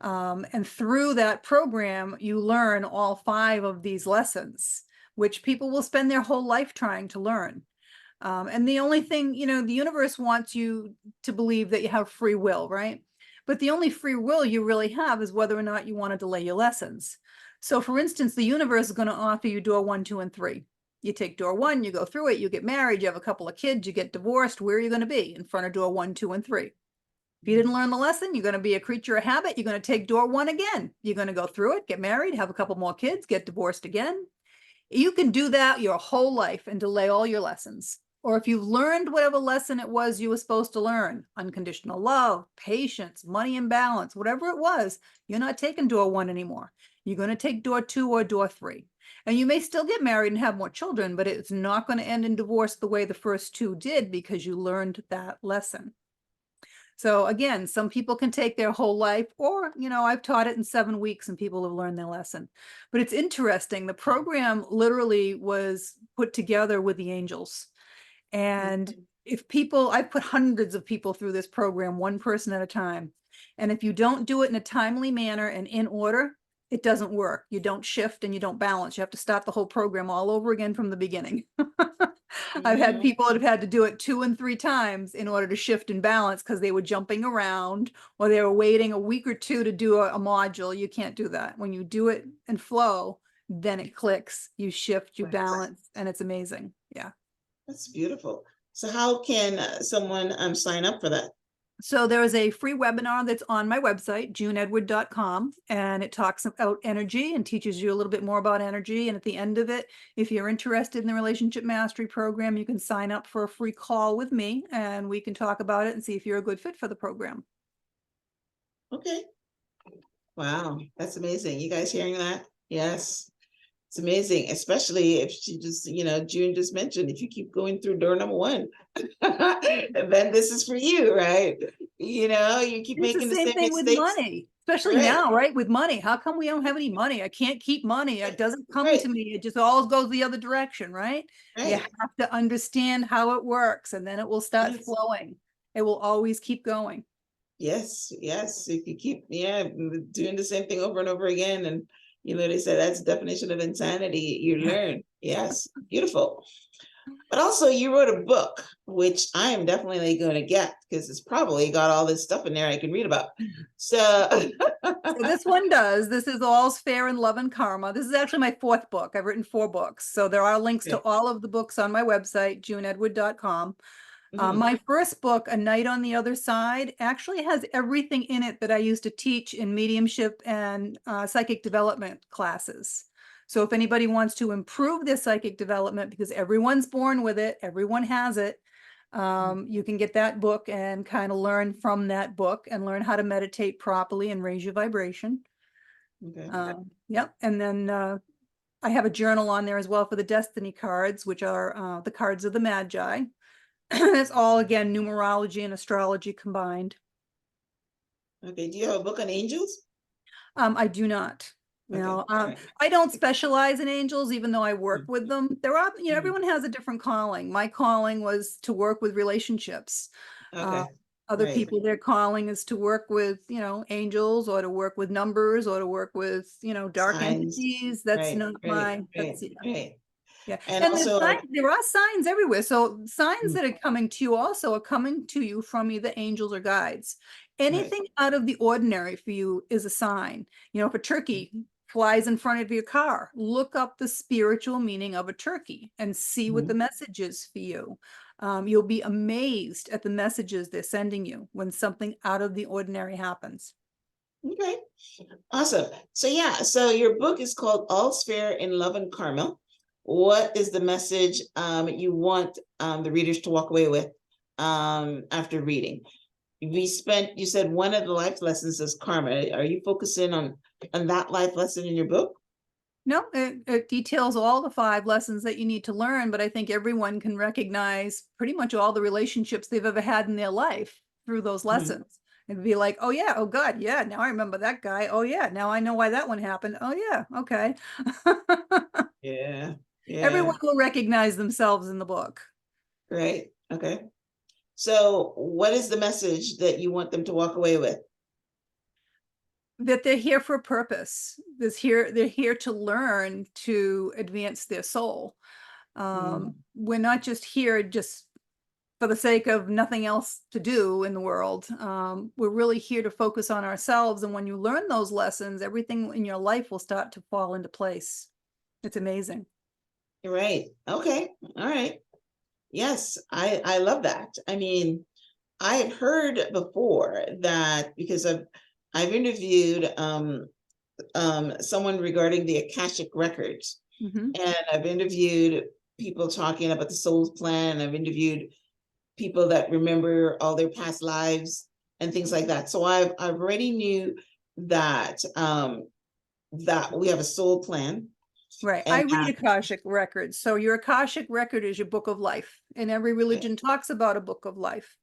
And through that program, you learn all 5 of these lessons, which people will spend their whole life trying to learn. And the only thing, the universe wants you to believe that you have free will, right? But the only free will you really have is whether or not you want to delay your lessons. So for instance, the universe is going to offer you door 1, 2, and 3. You take door 1, you go through it, you get married, you have a couple of kids, you get divorced. Where are you going to be? In front of door 1, 2, and 3. If you didn't learn the lesson, you're going to be a creature of habit. You're going to take door 1 again. You're going to go through it, get married, have a couple more kids, get divorced again. You can do that your whole life and delay all your lessons. Or if you've learned whatever lesson it was you were supposed to learn, unconditional love, patience, money and balance, whatever it was, you're not taking door 1 anymore. You're going to take door 2 or door 3. And you may still get married and have more children, but it's not going to end in divorce the way the first 2 did because you learned that lesson. So again, some people can take their whole life, or, I've taught it in 7 weeks and people have learned their lesson. But it's interesting. The program literally was put together with the angels. And if people, I've put hundreds of people through this program, one person at a time. And if you don't do it in a timely manner and in order, it doesn't work. You don't shift and you don't balance. You have to start the whole program all over again from the beginning. I've had people that have had to do it 2 and 3 times in order to shift and balance because they were jumping around or they were waiting a week or 2 to do a module. You can't do that. When you do it and flow, then it clicks, you shift, you balance, and it's amazing. Yeah. That's beautiful. So how can someone sign up for that? So there is a free webinar that's on my website, juneedward.com, and it talks about energy and teaches you a little bit more about energy. And at the end of it, if you're interested in the Relationship Mastery Program, you can sign up for a free call with me and we can talk about it and see if you're a good fit for the program. Okay. Wow, that's amazing. You guys hearing that? Yes. It's amazing, especially if she just, June just mentioned, if you keep going through door number 1, then this is for you, right? You keep It's the making the same same thing with mistakes. money, especially Right, now, right? With money. How come we don't have any money? I can't keep money. It doesn't come right, to me. It just always goes the other direction, right? You right. have to understand how it works and then it will start Yes, flowing. It will always keep going. yes, yes. If you keep, doing the same thing over and over again, and they say that's the definition of insanity. You learn. Yes, beautiful. But also, you wrote a book, which I am definitely going to get because it's probably got all this stuff in there I can read about. So, So this one does. This is All's Fair in Love and Karma. This is actually my 4th book. I've written 4 books. So there are links to okay. all of the books on my website, juneedward.com. Mhm. My first book, A Night on the Other Side, actually has everything in it that I used to teach in mediumship and psychic development classes. So if anybody wants to improve their psychic development, because everyone's born with it, everyone has it, you can get that book and kind of learn from that book and learn how to meditate properly and raise your vibration. Okay. Yep. And then I have a journal on there as well for the destiny cards, which are the cards of the Magi. It's all, again, numerology and astrology combined. Okay. Do you have a book on angels? I do not. Okay. All right. I don't specialize in angels, even though I work with them. There are, Mhm. everyone has a different calling. My calling was to work with relationships. Okay. Other Right. people, their calling is to work with, angels or to work with numbers or to work with, dark Signs. entities. That's Right. not Right. my, Right. that's, yeah. Right. Yeah. And And also, there are signs everywhere. So signs that are coming to you also are coming to you from either angels or guides. right. Anything out of the ordinary for you is a sign. If a turkey flies in front of your car, look up the spiritual meaning of a turkey and see what the message is for you. You'll be amazed at the messages they're sending you when something out of the ordinary happens. Okay. Awesome. So yeah, so your book is called All's Fair in Love and Karma. What is the message you want the readers to walk away with after reading? You said one of the life lessons is karma. Are you focusing on that life lesson in your book? No, it details all the 5 lessons that you need to learn, but I think everyone can recognize pretty much all the relationships they've ever had in their life through those lessons. And be like, oh yeah, oh God, yeah, now I remember that guy. Oh yeah, now I know why that one happened. Oh yeah, okay. Yeah. Yeah. Everyone will recognize themselves in the book. Great. Okay. So what is the message that you want them to walk away with? That they're here for a purpose. They're here to learn to advance their soul. We're not just here just for the sake of nothing else to do in the world. We're really here to focus on ourselves. And when you learn those lessons, everything in your life will start to fall into place. It's amazing. Right. Okay. All right. Yes, I love that. I mean, I have heard before that because I've interviewed someone regarding the Akashic records, Mhm. and I've interviewed people talking about the soul's plan. I've interviewed people that remember all their past lives and things like that. So I've already knew that that we have a soul plan, Right. I and read Akashic records. So your Akashic record is your book of life, and every that, religion talks about a book of life.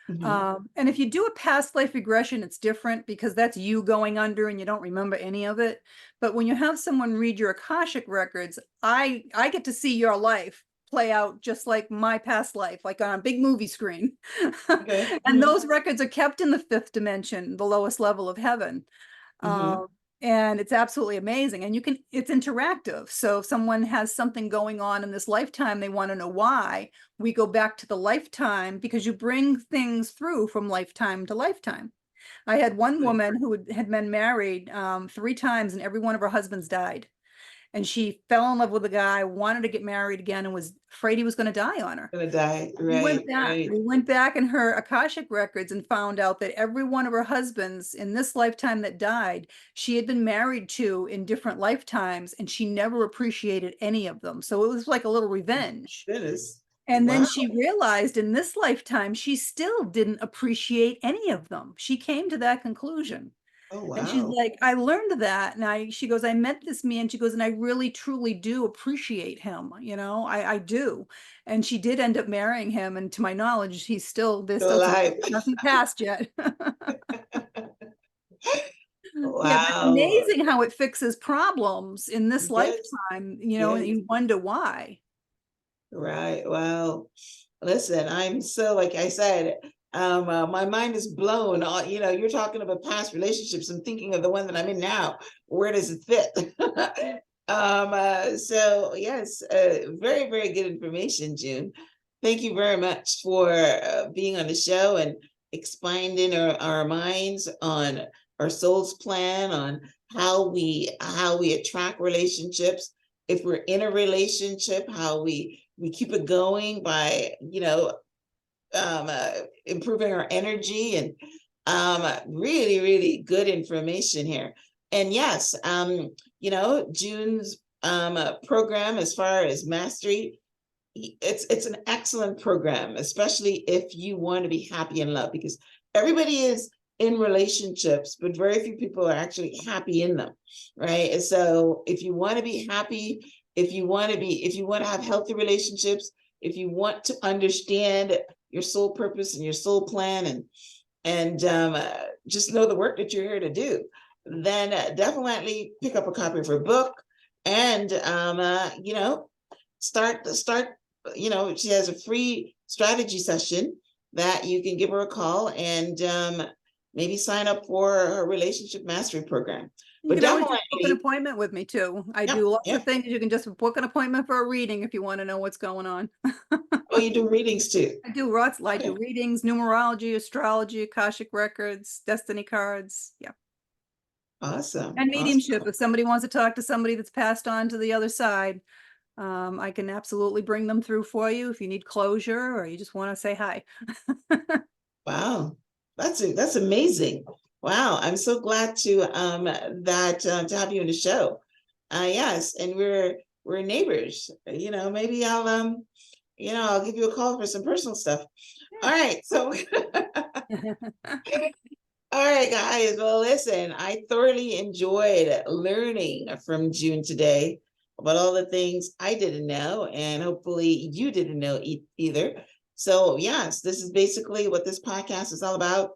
mhm, And if you do a past life regression, it's different because that's you going under and you don't remember any of it. But when you have someone read your Akashic records, I get to see your life play out just like my past life, like on a big movie screen. okay, And those records are kept in the fifth dimension, the lowest level of heaven. mhm, Um, and it's absolutely amazing. And it's interactive. So if someone has something going on in this lifetime, they want to know why, we go back to the lifetime because you bring things through from lifetime to lifetime. I had one right. woman who had been married 3 times and every one of her husbands died. And she fell in love with a guy, wanted to get married again, and was afraid he was going to die on her. Gonna die. We went Right, back. right. We went back in her Akashic records and found out that every one of her husbands in this lifetime that died, she had been married to in different lifetimes, and she never appreciated any of them. So it was like a little revenge. Goodness. And then Wow. she realized in this lifetime, she still didn't appreciate any of them. She came to that conclusion. Oh, And she's wow. like, I learned that. And she goes, I met this man. She goes, and I really truly do appreciate him. I do. And she did end up marrying him. And to my knowledge, there's Still still some alive. nothing passed yet. Yeah, but it's Wow. amazing how it fixes problems in this Yes, lifetime, and yes. you wonder why. Right. Well, listen, I'm so, like I said, my mind is blown. You're talking about past relationships. I'm thinking of the one that I'm in now. Where does it fit? So yes, very, very good information, June. Thank you very much for being on the show and expanding our minds on our soul's plan, on how we attract relationships. If we're in a relationship, how we keep it going by improving our energy, and really, really good information here. And yes, June's program as far as mastery, it's an excellent program, especially if you want to be happy in love, because everybody is in relationships, but very few people are actually happy in them, right? And so if you want to be happy, if you want to have healthy relationships, if you want to understand your soul purpose and your soul plan, and just know the work that you're here to do, then definitely pick up a copy of her book, and start. She has a free strategy session that you can give her a call, and maybe sign up for her relationship mastery program. You But can always just book an definitely, appointment with me too. I yeah, do lots yeah. of things. You can just book an appointment for a reading if you want to know what's going on. Oh, you do readings too. I do Okay, readings, numerology, astrology, Akashic records, destiny cards. Yeah. awesome, And mediumship. awesome. If somebody wants to talk to somebody that's passed on to the other side, I can absolutely bring them through for you if you need closure or you just want to say hi. Wow, that's amazing. Wow, I'm so glad to have you in the show. Yes, and we're neighbors. Maybe I'll give you a call for some personal stuff. All right, so all right, guys. Well, listen, I thoroughly enjoyed learning from June today about all the things I didn't know, and hopefully you didn't know either. So, yes, this is basically what this podcast is all about: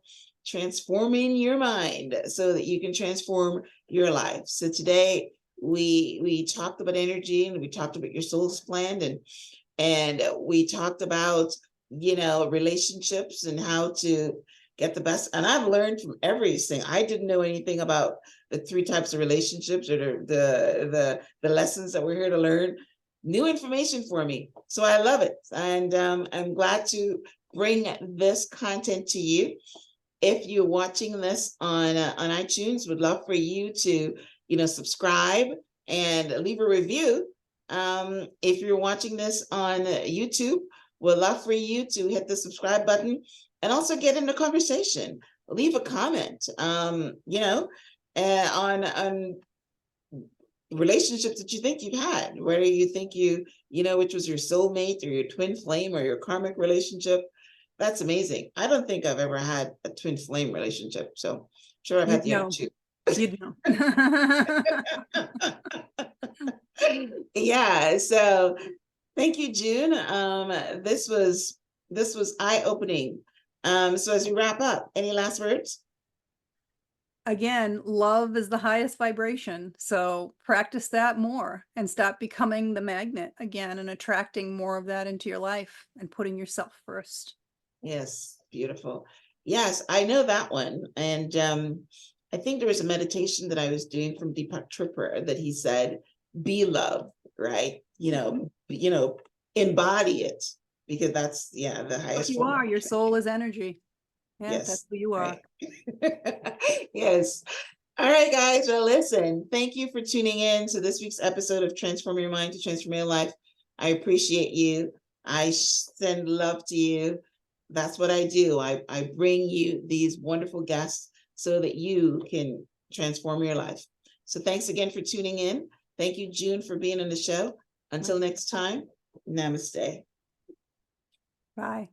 transforming your mind so that you can transform your life. So today we talked about energy, and we talked about your soul's plan, and we talked about relationships and how to get the best. And I've learned from everything. I didn't know anything about the 3 types of relationships, or the lessons that we're here to learn. New information for me, so I love it, and I'm glad to bring this content to you. If you're watching this on iTunes, would love for you to subscribe and leave a review. If you're watching this on YouTube, we'd love for you to hit the subscribe button and also get in the conversation. Leave a comment, on relationships that you think you've had, whether you think which was your soulmate or your twin flame or your karmic relationship. That's amazing. I don't think I've ever had a twin flame relationship. So sure I've had the other two. You'd know. Yeah, so thank you, June. This was eye-opening. So as we wrap up, any last words? Again, love is the highest vibration. So practice that more and stop becoming the magnet again and attracting more of that into your life and putting yourself first. Yes, beautiful. Yes, I know that one. And I think there was a meditation that I was doing from Deepak Chopra that he said, be love, right? Embody it, because that's the highest You form. are, your soul is energy. Yeah, Yes, that's who you are. Right. Yes. All right, guys. Well, listen, thank you for tuning in to this week's episode of Transform Your Mind to Transform Your Life. I appreciate you. I send love to you. That's what I do. I bring you these wonderful guests so that you can transform your life. So thanks again for tuning in. Thank you, June, for being on the show. Until next time, namaste. Bye.